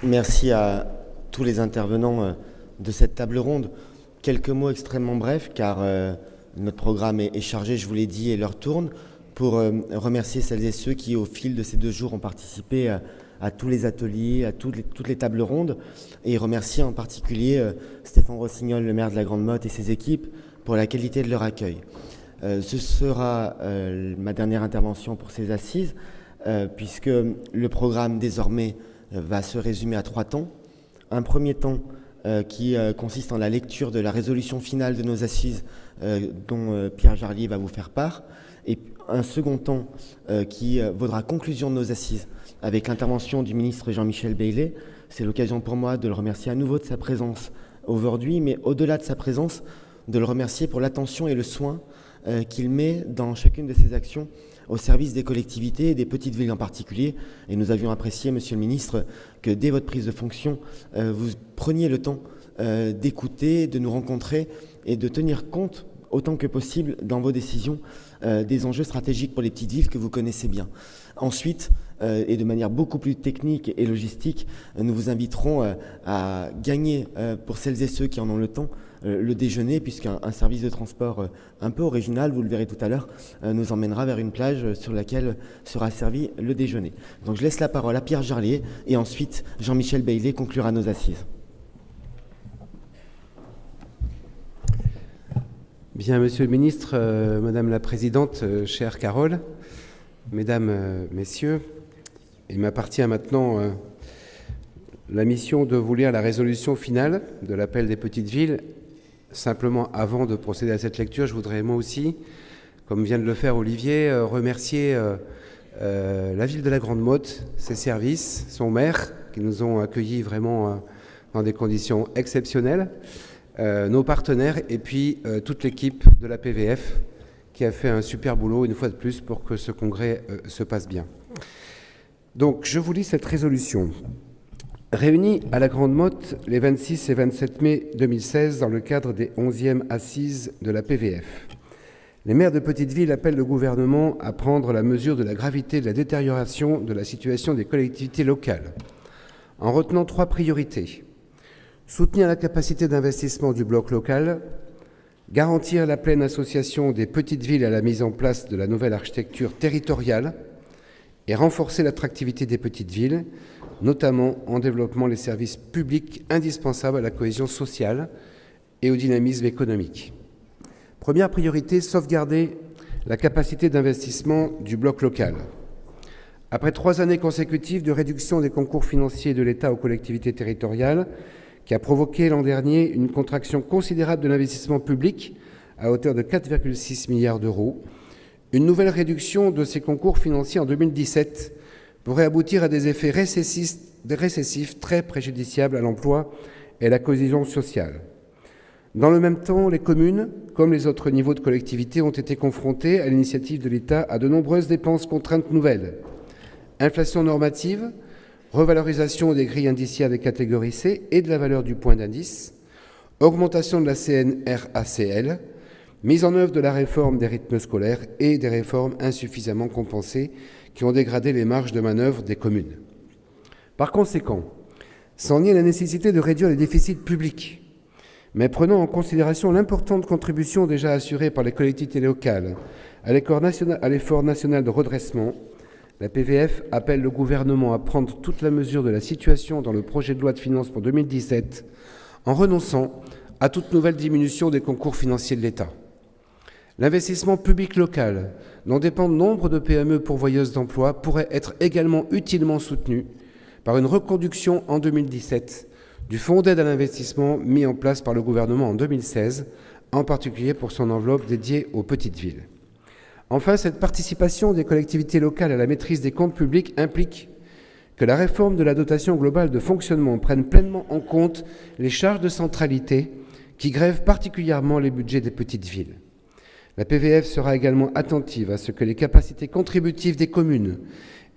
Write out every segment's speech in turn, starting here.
Merci à tous les intervenants de cette table ronde. Quelques mots extrêmement brefs, car notre programme est chargé, je vous l'ai dit, et l'heure tourne, pour remercier celles et ceux qui, au fil de ces 2 jours, ont participé à tous les ateliers, à toutes les tables rondes, et remercier en particulier Stéphane Rossignol, le maire de la Grande Motte, et ses équipes pour la qualité de leur accueil. Ce sera ma dernière intervention pour ces assises, puisque le programme désormais va se résumer à 3 temps. Un premier temps qui consiste en la lecture de la résolution finale de nos assises dont Pierre Jarlier va vous faire part, et un second temps qui vaudra conclusion de nos assises avec l'intervention du ministre Jean-Michel Bailey. C'est l'occasion pour moi de le remercier à nouveau de sa présence aujourd'hui, mais au-delà de sa présence, de le remercier pour l'attention et le soin qu'il met dans chacune de ses actions au service des collectivités et des petites villes en particulier. Et nous avions apprécié, Monsieur le Ministre, que dès votre prise de fonction, vous preniez le temps d'écouter, de nous rencontrer et de tenir compte autant que possible dans vos décisions des enjeux stratégiques pour les petites villes que vous connaissez bien. Ensuite, et de manière beaucoup plus technique et logistique, nous vous inviterons à gagner, pour celles et ceux qui en ont le temps, le déjeuner, puisqu'un service de transport un peu original, vous le verrez tout à l'heure, nous emmènera vers une plage sur laquelle sera servi le déjeuner. Donc je laisse la parole à Pierre Jarlier et ensuite Jean-Michel Bailey conclura nos assises. Bien, Monsieur le Ministre, Madame la Présidente, chère Carole, Mesdames, Messieurs, il m'appartient maintenant la mission de vous lire la résolution finale de l'appel des petites villes. Simplement, avant de procéder à cette lecture, je voudrais moi aussi, comme vient de le faire Olivier, remercier la ville de la Grande Motte, ses services, son maire, qui nous ont accueillis vraiment dans des conditions exceptionnelles, nos partenaires et puis toute l'équipe de la PVF qui a fait un super boulot une fois de plus pour que ce congrès se passe bien. Donc, je vous lis cette résolution. Réunis à la Grande Motte les 26 et 27 mai 2016 dans le cadre des 11e assises de la PVF, les maires de petites villes appellent le gouvernement à prendre la mesure de la gravité de la détérioration de la situation des collectivités locales, en retenant 3 priorités. Soutenir la capacité d'investissement du bloc local, garantir la pleine association des petites villes à la mise en place de la nouvelle architecture territoriale et renforcer l'attractivité des petites villes, notamment en développant les services publics indispensables à la cohésion sociale et au dynamisme économique. Première priorité, sauvegarder la capacité d'investissement du bloc local. Après 3 années consécutives de réduction des concours financiers de l'État aux collectivités territoriales, qui a provoqué l'an dernier une contraction considérable de l'investissement public à hauteur de 4,6 milliards d'euros, une nouvelle réduction de ces concours financiers en 2017 pourrait aboutir à des effets récessifs très préjudiciables à l'emploi et à la cohésion sociale. Dans le même temps, les communes, comme les autres niveaux de collectivité, ont été confrontées, à l'initiative de l'État, à de nombreuses dépenses contraintes nouvelles. Inflation normative, revalorisation des grilles indiciaires des catégories C et de la valeur du point d'indice, augmentation de la CNRACL, mise en œuvre de la réforme des rythmes scolaires et des réformes insuffisamment compensées qui ont dégradé les marges de manœuvre des communes. Par conséquent, sans nier la nécessité de réduire les déficits publics, mais prenant en considération l'importante contribution déjà assurée par les collectivités locales à l'effort national de redressement, la PVF appelle le gouvernement à prendre toute la mesure de la situation dans le projet de loi de finances pour 2017 en renonçant à toute nouvelle diminution des concours financiers de l'État. L'investissement public local, dont dépendent nombre de PME pourvoyeuses d'emplois, pourrait être également utilement soutenu par une reconduction en 2017 du fonds d'aide à l'investissement mis en place par le gouvernement en 2016, en particulier pour son enveloppe dédiée aux petites villes. Enfin, cette participation des collectivités locales à la maîtrise des comptes publics implique que la réforme de la dotation globale de fonctionnement prenne pleinement en compte les charges de centralité qui grèvent particulièrement les budgets des petites villes. La PVF sera également attentive à ce que les capacités contributives des communes,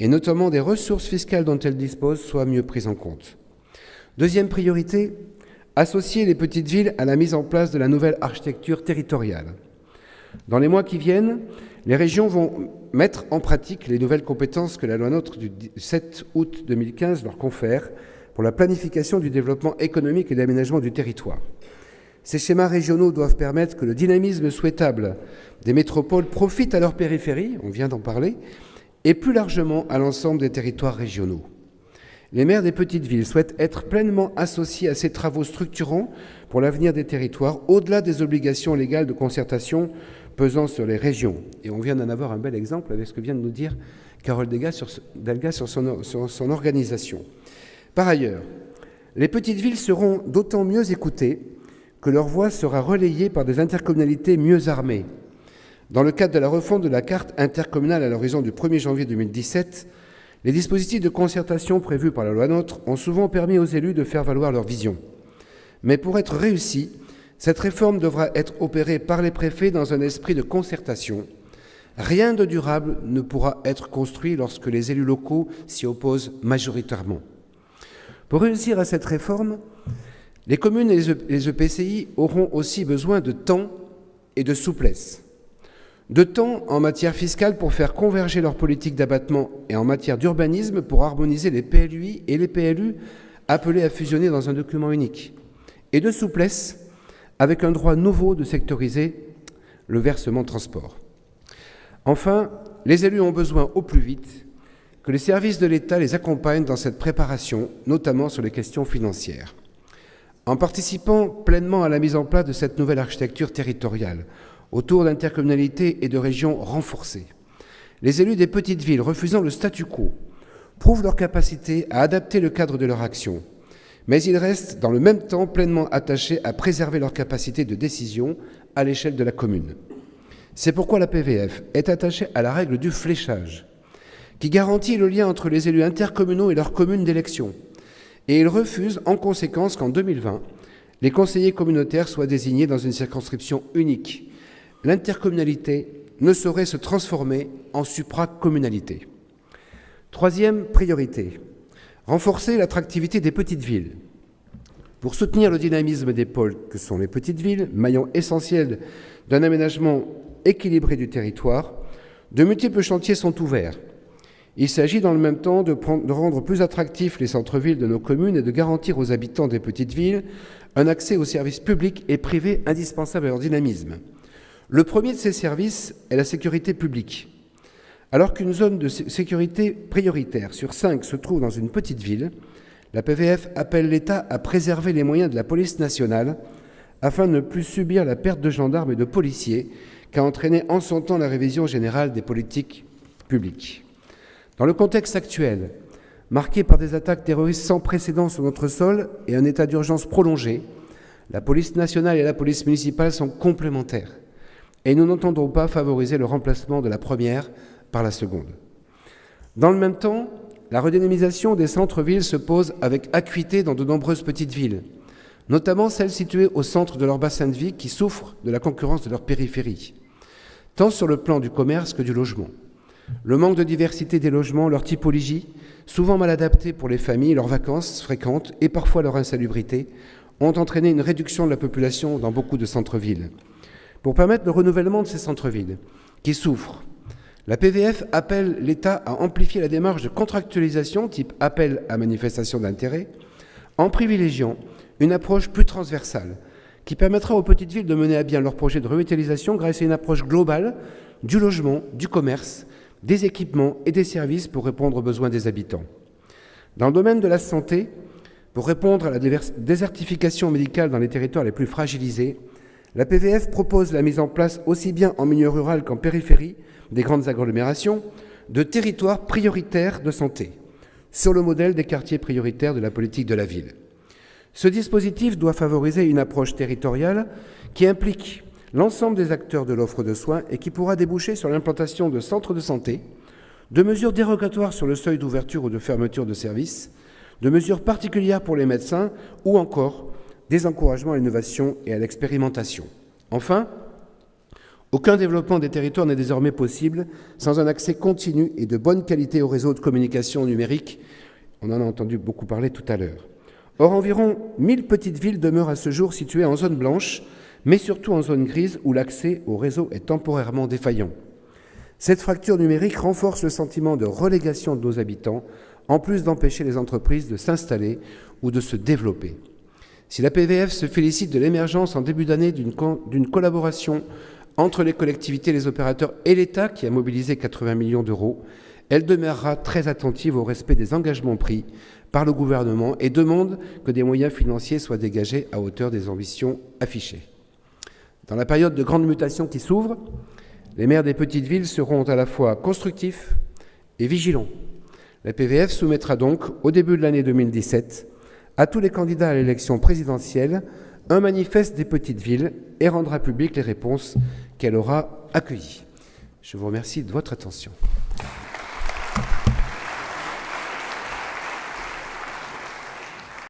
et notamment des ressources fiscales dont elles disposent, soient mieux prises en compte. Deuxième priorité, associer les petites villes à la mise en place de la nouvelle architecture territoriale. Dans les mois qui viennent, les régions vont mettre en pratique les nouvelles compétences que la loi NOTRe du 7 août 2015 leur confère pour la planification du développement économique et l'aménagement du territoire. Ces schémas régionaux doivent permettre que le dynamisme souhaitable des métropoles profite à leur périphérie, on vient d'en parler, et plus largement à l'ensemble des territoires régionaux. Les maires des petites villes souhaitent être pleinement associés à ces travaux structurants pour l'avenir des territoires, au-delà des obligations légales de concertation pesant sur les régions. Et on vient d'en avoir un bel exemple avec ce que vient de nous dire Carole Delga sur son organisation. Par ailleurs, les petites villes seront d'autant mieux écoutées que leur voix sera relayée par des intercommunalités mieux armées. Dans le cadre de la refonte de la carte intercommunale à l'horizon du 1er janvier 2017, les dispositifs de concertation prévus par la loi NOTRe ont souvent permis aux élus de faire valoir leur vision. Mais pour être réussie, cette réforme devra être opérée par les préfets dans un esprit de concertation. Rien de durable ne pourra être construit lorsque les élus locaux s'y opposent majoritairement. Pour réussir à cette réforme, les communes et les EPCI auront aussi besoin de temps et de souplesse. De temps en matière fiscale pour faire converger leur politique d'abattement et en matière d'urbanisme pour harmoniser les PLUI et les PLU appelés à fusionner dans un document unique. Et de souplesse avec un droit nouveau de sectoriser le versement transport. Enfin, les élus ont besoin au plus vite que les services de l'État les accompagnent dans cette préparation, notamment sur les questions financières. En participant pleinement à la mise en place de cette nouvelle architecture territoriale, autour d'intercommunalités et de régions renforcées, les élus des petites villes refusant le statu quo prouvent leur capacité à adapter le cadre de leur action, mais ils restent dans le même temps pleinement attachés à préserver leur capacité de décision à l'échelle de la commune. C'est pourquoi la PVF est attachée à la règle du fléchage, qui garantit le lien entre les élus intercommunaux et leurs communes d'élection, et il refuse en conséquence qu'en 2020, les conseillers communautaires soient désignés dans une circonscription unique. L'intercommunalité ne saurait se transformer en supracommunalité. Troisième priorité, renforcer l'attractivité des petites villes. Pour soutenir le dynamisme des pôles que sont les petites villes, maillon essentiel d'un aménagement équilibré du territoire, de multiples chantiers sont ouverts. Il s'agit dans le même temps de rendre plus attractifs les centres-villes de nos communes et de garantir aux habitants des petites villes un accès aux services publics et privés indispensables à leur dynamisme. Le premier de ces services est la sécurité publique. Alors qu'une zone de sécurité prioritaire sur 5 se trouve dans une petite ville, la PVF appelle l'État à préserver les moyens de la police nationale afin de ne plus subir la perte de gendarmes et de policiers qu'a entraîné en son temps la révision générale des politiques publiques. Dans le contexte actuel, marqué par des attaques terroristes sans précédent sur notre sol et un état d'urgence prolongé, la police nationale et la police municipale sont complémentaires et nous n'entendons pas favoriser le remplacement de la première par la seconde. Dans le même temps, la redynamisation des centres-villes se pose avec acuité dans de nombreuses petites villes, notamment celles situées au centre de leur bassin de vie qui souffrent de la concurrence de leur périphérie, tant sur le plan du commerce que du logement. Le manque de diversité des logements, leur typologie, souvent mal adaptée pour les familles, leurs vacances fréquentes et parfois leur insalubrité, ont entraîné une réduction de la population dans beaucoup de centres-villes. Pour permettre le renouvellement de ces centres-villes, qui souffrent, la PVF appelle l'État à amplifier la démarche de contractualisation type appel à manifestation d'intérêt, en privilégiant une approche plus transversale, qui permettra aux petites villes de mener à bien leurs projets de revitalisation grâce à une approche globale du logement, du commerce, des équipements et des services pour répondre aux besoins des habitants. Dans le domaine de la santé, pour répondre à la désertification médicale dans les territoires les plus fragilisés, la PVF propose la mise en place, aussi bien en milieu rural qu'en périphérie des grandes agglomérations, de territoires prioritaires de santé, sur le modèle des quartiers prioritaires de la politique de la ville. Ce dispositif doit favoriser une approche territoriale qui implique l'ensemble des acteurs de l'offre de soins et qui pourra déboucher sur l'implantation de centres de santé, de mesures dérogatoires sur le seuil d'ouverture ou de fermeture de services, de mesures particulières pour les médecins ou encore des encouragements à l'innovation et à l'expérimentation. Enfin, aucun développement des territoires n'est désormais possible sans un accès continu et de bonne qualité au réseau de communication numérique. On en a entendu beaucoup parler tout à l'heure. Or, environ 1000 petites villes demeurent à ce jour situées en zone blanche, mais surtout en zone grise où l'accès au réseau est temporairement défaillant. Cette fracture numérique renforce le sentiment de relégation de nos habitants en plus d'empêcher les entreprises de s'installer ou de se développer. Si la PVF se félicite de l'émergence en début d'année d'une collaboration entre les collectivités, les opérateurs et l'État qui a mobilisé 80 millions d'euros, elle demeurera très attentive au respect des engagements pris par le gouvernement et demande que des moyens financiers soient dégagés à hauteur des ambitions affichées. Dans la période de grande mutation qui s'ouvre, les maires des petites villes seront à la fois constructifs et vigilants. La PVF soumettra donc, au début de l'année 2017, à tous les candidats à l'élection présidentielle un manifeste des petites villes et rendra publiques les réponses qu'elle aura accueillies. Je vous remercie de votre attention.